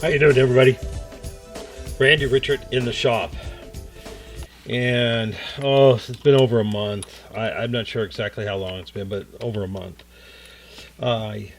How you doing, everybody? Randy Richard in the shop, and it's been over a month. I'm not sure exactly how long it's been, but over a month. I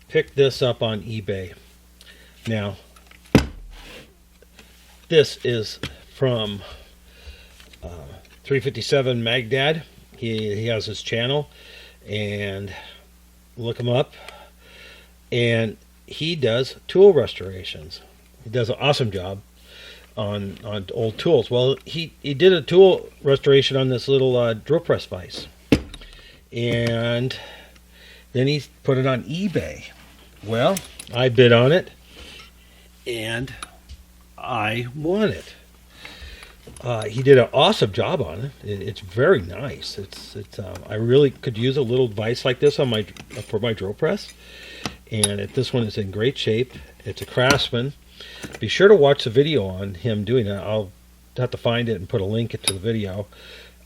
picked this up on eBay. Now, this is from 357 Magdad. He has his channel, and look him up. And he does tool restorations. He does an awesome job on old tools. Well, he did a tool restoration on this little drill press vise, and then he put it on eBay. Well, I bid on it, and I won it. He did an awesome job on it. It's very nice. It's I really could use a little vise like this on for my drill press. And this one is in great shape. It's a Craftsman. Be sure to watch the video on him doing it. I'll have to find it and put a link to the video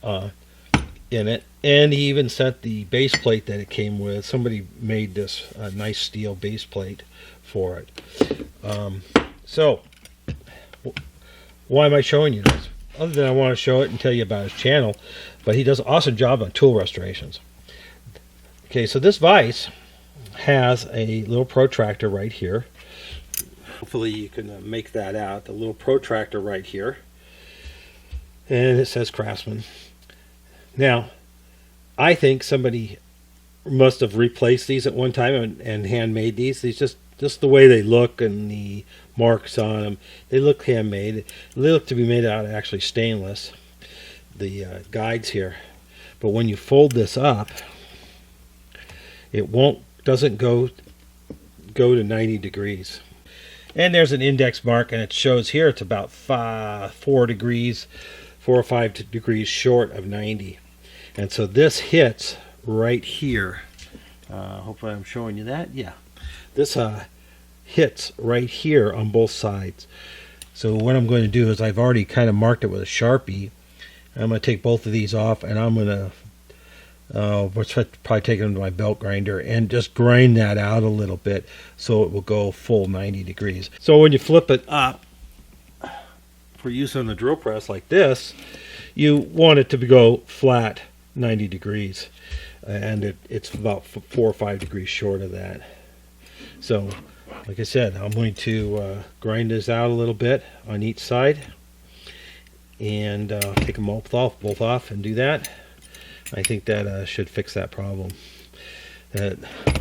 in it. And he even sent the base plate that it came with. Somebody made this nice steel base plate for it. So, why am I showing you this? Other than I want to show it and tell you about his channel. But he does an awesome job on tool restorations. Okay, so this vise has a little protractor right here. Hopefully you can make that out. The little protractor right here, and it says Craftsman. Now, I think somebody must have replaced these at one time and handmade these. These just the way they look and the marks on them, they look handmade. They look to be made out of actually stainless. The guides here, but when you fold this up, it doesn't go to 90 degrees. And there's an index mark, and it shows here it's about 4 or 5 degrees short of 90. And so this hits right here. Hopefully I'm showing you that. Yeah, this hits right here on both sides. So what I'm going to do is I've already kind of marked it with a Sharpie. I'm going to take both of these off, and I'm going to probably take them to my belt grinder and just grind that out a little bit so it will go full 90 degrees. So when you flip it up for use on the drill press like this, you want it to go flat 90 degrees, and it's about 4 or 5 degrees short of that. So like I said, I'm going to grind this out a little bit on each side, and take them both off and do that. I think that should fix that problem.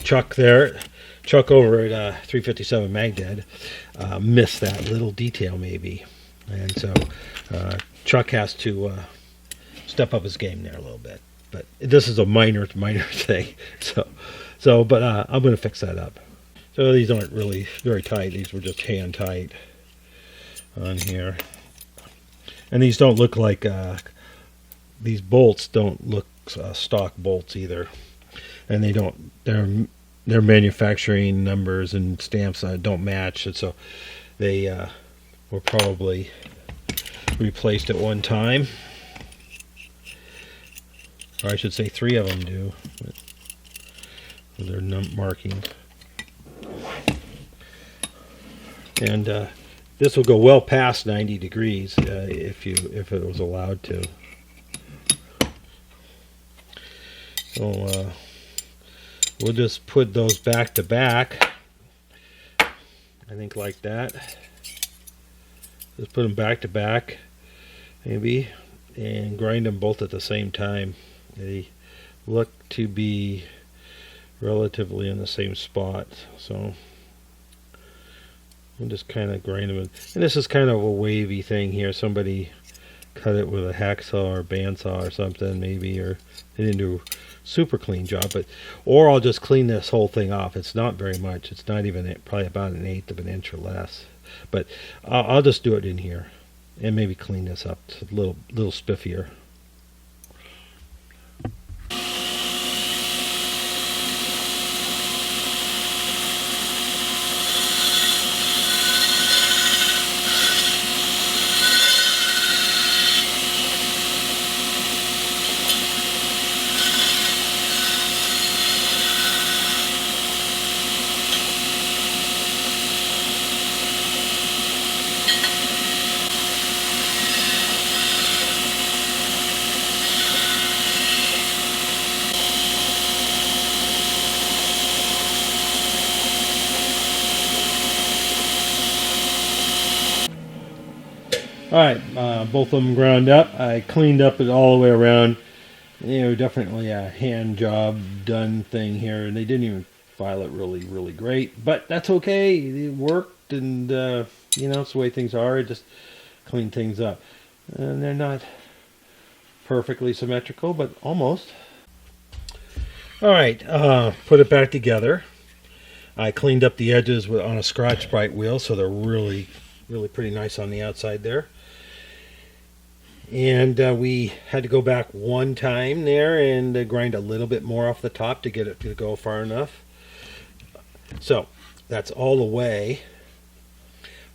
Chuck over at 357 Magdad missed that little detail maybe, and so Chuck has to step up his game there a little bit. But this is a minor thing. But I'm going to fix that up. So these aren't really very tight. These were just hand tight on here, and these don't look like these bolts don't look stock bolts either, and their manufacturing numbers and stamps don't match, and so they were probably replaced at one time, or I should say 3 of them do, with their markings. And this will go well past 90 degrees if it was allowed to. So we'll just put those back to back. I think like that. Just put them back to back, maybe, and grind them both at the same time. They look to be relatively in the same spot, so we'll just kind of grind them. And this is kind of a wavy thing here. Somebody cut it with a hacksaw or bandsaw or something, maybe, or they didn't do a super clean job. Or I'll just clean this whole thing off. It's not very much. It's not even probably about 1/8 of an inch or less. But I'll just do it in here and maybe clean this up a little spiffier. All right, both of them ground up. I cleaned up it all the way around. Definitely a hand job done thing here, and they didn't even file it really great, but that's okay. It worked, and it's the way things are. Just clean things up, and they're not perfectly symmetrical, but almost. All right, put it back together. I cleaned up the edges on a Scotch-Brite wheel, so they're really pretty nice on the outside there. And we had to go back one time there and grind a little bit more off the top to get it to go far enough. So that's all the way.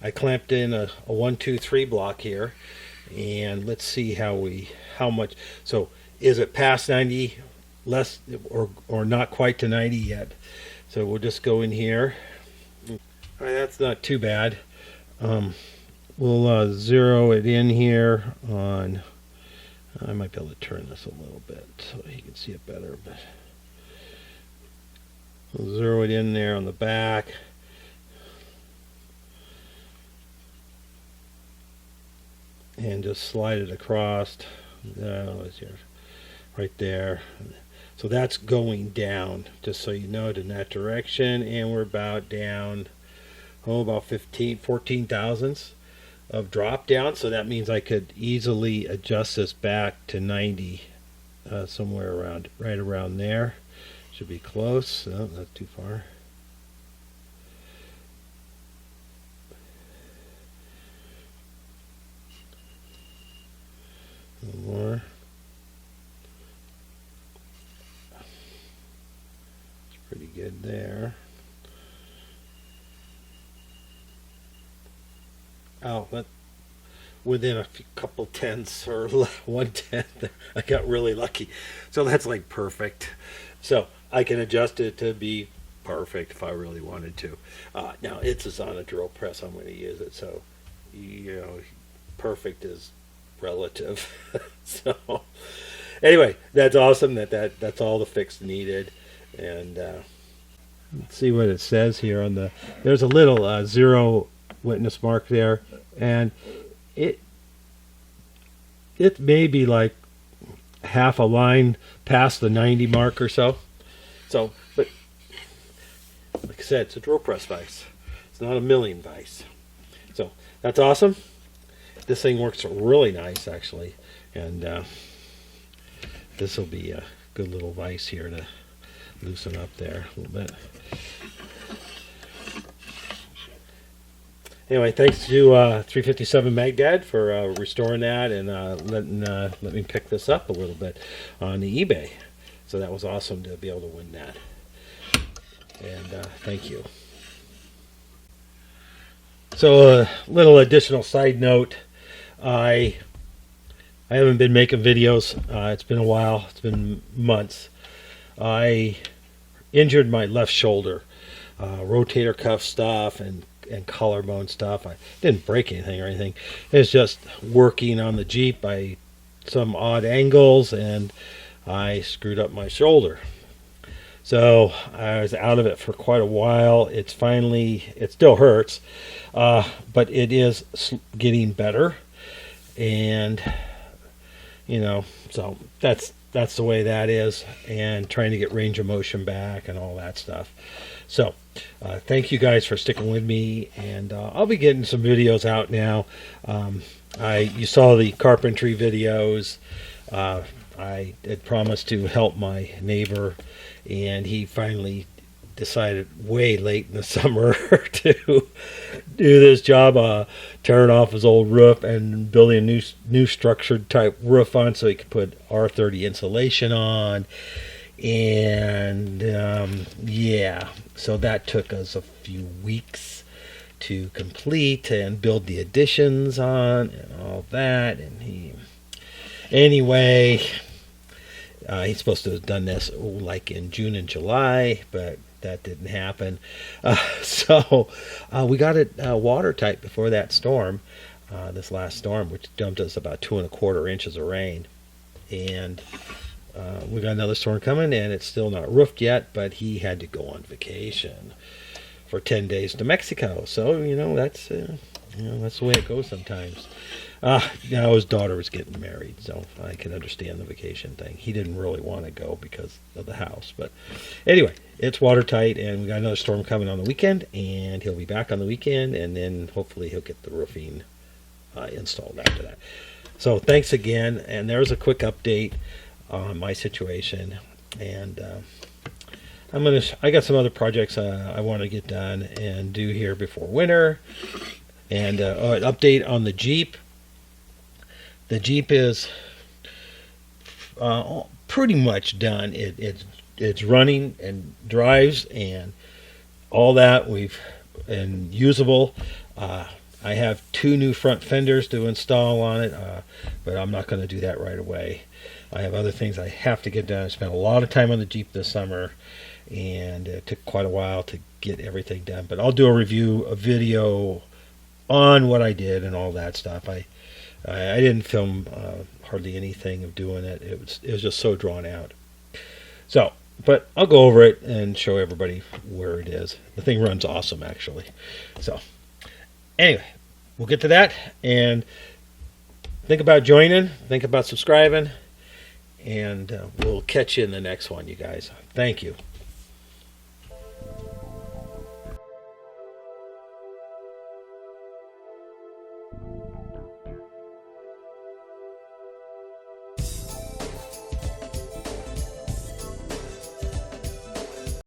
I clamped in a 1, 2, 3 block here, and let's see how much. So is it past 90, less or not quite to 90 yet? So we'll just go in here. All right, that's not too bad. We'll zero it in here on. I might be able to turn this a little bit so you can see it better, but we'll zero it in there on the back. And just slide it across. Right there. So that's going down, just so you know, in that direction. And we're about down, about 14 thousandths of drop down. So that means I could easily adjust this back to 90, somewhere right around there. Should be close. Oh, not too far. A little more. It's pretty good there. Oh, but within a couple tenths or 1/10, I got really lucky. So that's like perfect. So I can adjust it to be perfect if I really wanted to. Now it's just on a drill press. I'm going to use it. So, perfect is relative. So anyway, that's awesome. That's all the fix needed. And let's see what it says here on there's a little zero witness mark there, and it may be like half a line past the 90 mark or so. So, but like I said, it's a drill press vise. It's not a milling vise. So that's awesome. This thing works really nice, actually, and this will be a good little vise here to loosen up there a little bit. Anyway, thanks to 357 Magdad for restoring that and let me pick this up a little bit on the eBay. So that was awesome to be able to win that. And thank you. So a little additional side note. I haven't been making videos. It's been a while. It's been months. I injured my left shoulder. Rotator cuff stuff and collarbone stuff. I didn't break anything or anything. It was just working on the Jeep by some odd angles, and I screwed up my shoulder. So I was out of it for quite a while. It still hurts, but it is getting better. And so that's the way that is, and trying to get range of motion back and all that stuff. So thank you guys for sticking with me, and I'll be getting some videos out now. You saw the carpentry videos. I had promised to help my neighbor, and he finally decided way late in the summer to do this job, tearing off his old roof and building a new structured type roof on so he could put R30 insulation on. And yeah, so that took us a few weeks to complete and build the additions on and all that. And anyway, he's supposed to have done this like in June and July, but that didn't happen. So we got it watertight before that storm, this last storm, which dumped us about 2¼ inches of rain. And we got another storm coming, and it's still not roofed yet, but he had to go on vacation for 10 days to Mexico. So, that's That's the way it goes sometimes. Now his daughter was getting married, so I can understand the vacation thing. He didn't really want to go because of the house. But anyway, it's watertight, and we got another storm coming on the weekend, and he'll be back on the weekend, and then hopefully he'll get the roofing installed after that. So thanks again, and there's a quick update on my situation. And I got some other projects I want to get done and do here before winter. And an update on the Jeep. The Jeep is pretty much done. It's running and drives and all that. And usable. I have 2 new front fenders to install on it, but I'm not going to do that right away. I have other things I have to get done. I spent a lot of time on the Jeep this summer, and it took quite a while to get everything done. But I'll do a video on what I did and all that stuff. I didn't film hardly anything of doing it. It was just so drawn out. So, but I'll go over it and show everybody where it is. The thing runs awesome, actually. So, anyway, we'll get to that, and think about joining, think about subscribing, and we'll catch you in the next one, you guys. Thank you.